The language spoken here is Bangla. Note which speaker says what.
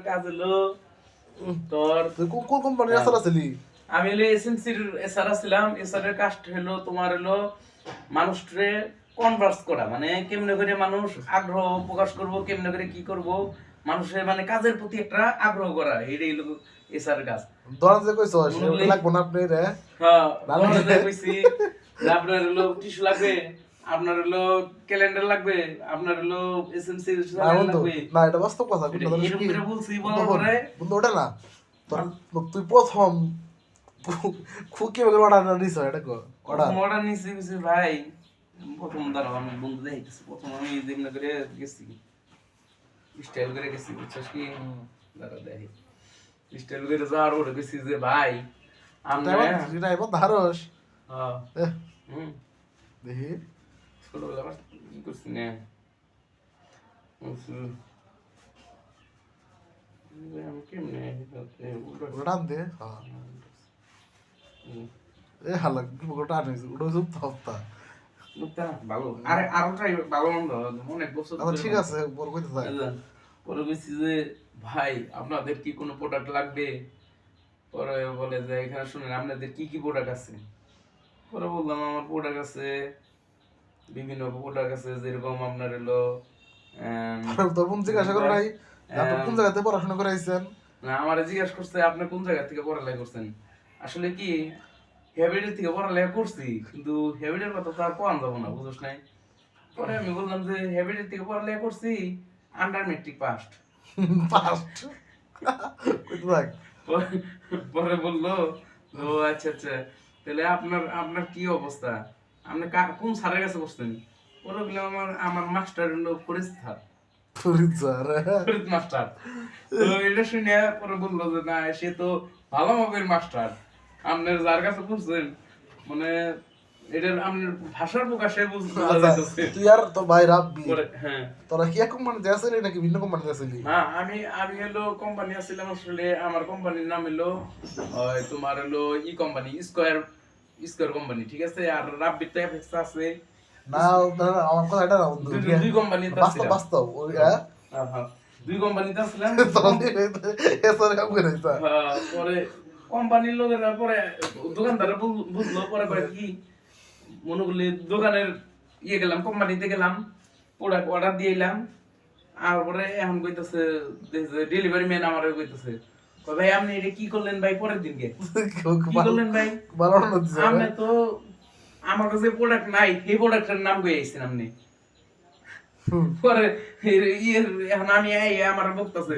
Speaker 1: কাজ হলো তোর
Speaker 2: তুই কোন কোম্পানির এসআর আছিলি?
Speaker 1: আমি হলো এসএমসির এসআর ছিলাম। এসআর এর কাজ হলো তোমার হলো মানুষরে কনভার্স করা, মানে কেমনে করে মানুষ আগ্রহ প্রকাশ করব, কেমনে করে কি করব, মানুষের মানে কাজের প্রতি একটা আগ্রহ করা, এটাই হলো এসআর এর কাজ।
Speaker 2: দোকান যে কইছো সেটা লাগবো না আপনি রে?
Speaker 1: হ্যাঁ, দোকানে কইছি যে আপনার হলো টিস্যু লাগবে, আপনার হলো ক্যালেন্ডার লাগবে, আপনার হলো এসএমসি
Speaker 2: না বন্ধু,
Speaker 1: লাগবে।
Speaker 2: না এটা বাস্তব কথা। কিন্তু ধরিস
Speaker 1: এরকম
Speaker 2: কি
Speaker 1: করে বলছি,
Speaker 2: বন্ধু,
Speaker 1: বলার পরে
Speaker 2: বন্ধু ওটা না তুই প্রথম খুকি বলে অর্ডার দিছ এটা কো অর্ডার
Speaker 1: অর্ডার নিছি কিছু ভাই। প্রথম দাঁড়াও আমি বন্ধু দেখাইতেছি। প্রথম আমি যেমন করে গেছি স্টাইল করে গেছি, বুঝছিস কি? দাঁড়া দেখি স্টাইল করে যাওয়ার পরে গেছি যে ভাই আমরা
Speaker 2: এটা এবার ধারস
Speaker 1: হ্যাঁ
Speaker 2: দেখি
Speaker 1: ছোটবেলা কি করছি না আমি কেমনে
Speaker 2: ওটা দে এ হালা কি ওটা আনিস ওটা সব হপ্তা
Speaker 1: ভালো। আরে আরো ট্রাই ভালো মন্দ অনেক বছর
Speaker 2: আচ্ছা ঠিক আছে বড় কইতে থাক।
Speaker 1: পরে বলছি যে ভাই আপনাদের কি কোনো প্রোডাক্ট লাগবে? পরে বলে যে এখানে শুনেন আপনাদের কি কি প্রোডাক্ট আছে। পরে বললাম আমার প্রোডাক্ট আছে, বিভিন্ন প্রোডাক্ট আছে, যেরকম আপনার হলো
Speaker 2: তোর বোন জিজ্ঞাসা করে নাই আপনি কোন জায়গাতে পড়াশোনা করে আইছেন?
Speaker 1: না, আমার জিজ্ঞাসা করছে আপনি কোন জায়গা থেকে পড়ালেখা করছেন। আসলে কি হ্যাবিটের থেকে পড়ালেখা করছি, কিন্তু হ্যাবিটের কথা তো আর কোয়ান যাবো না, বুঝছ নাই? পরে আমি বললাম যে হ্যাবিটের থেকে পড়ালেখা করছি, আন্ডার মেট্রিক পাস্ট।
Speaker 2: ফার্স্ট কইতে থাক।
Speaker 1: পরে বললো ও আচ্ছা আচ্ছা, তাহলে আপনার আপনার কি অবস্থা, আপনি কোন স্যারের কাছে বসতেন? পরে বললাম আমার আমার মাস্টার হলো Farid sir,
Speaker 2: Farid sir
Speaker 1: Farid master. তো এটা শুনে পরে বললো যে না সে তো ভালো মাপের মাস্টার, আপনার যার কাছে পড়ছেন মানে এটার আপনার ভাষার প্রকাশে বোঝা যাইতেছে।
Speaker 2: তুই আর তোর ভাই রাব্বি
Speaker 1: হ্যাঁ
Speaker 2: তোরা কি এক কোম্পানিতে আসলি নাকি ভিন্ন কোম্পানিতে আসলি?
Speaker 1: না, আমি আমি হলো কোম্পানি আসছিলাম আসলে, আমার কোম্পানির নাম হলো তোমার হলো ই কোম্পানি স্কয়ার, স্কয়ার কোম্পানি, ঠিক আছে? আর রাব্বির তো এফএক্স আছে।
Speaker 2: না আমার কথা এটা না বন্ধু,
Speaker 1: দুই কোম্পানিতে
Speaker 2: বাস্তব
Speaker 1: আসছিলাম।
Speaker 2: বাস্তব ওই
Speaker 1: হ্যাঁ, দুই কোম্পানিতে আসছিলাম।
Speaker 2: এসআর কাম করে দিছা।
Speaker 1: পরে কোম্পানির লোকেরা পরে দোকানদারে বুঝলো, পরে কয় কি মনে করলে দোকানের ইয়ে গেলাম, কোম্পানিতে গেলাম, প্রোডাক্ট অর্ডার দিয়ে এলাম। আর পরে এখন কইতেছে ডেলিভারি ম্যান আমারে কইতেছে ভাই আপনি এটা কি করলেন ভাই পরের দিনকে? কি করলেন ভাই?
Speaker 2: ভালো না দিছে
Speaker 1: আমি তো আমার কাছে প্রোডাক্ট নাই, এই প্রোডাক্টের নাম কই আইছেন আপনি? পরে এখন আমি আমার বলতেছে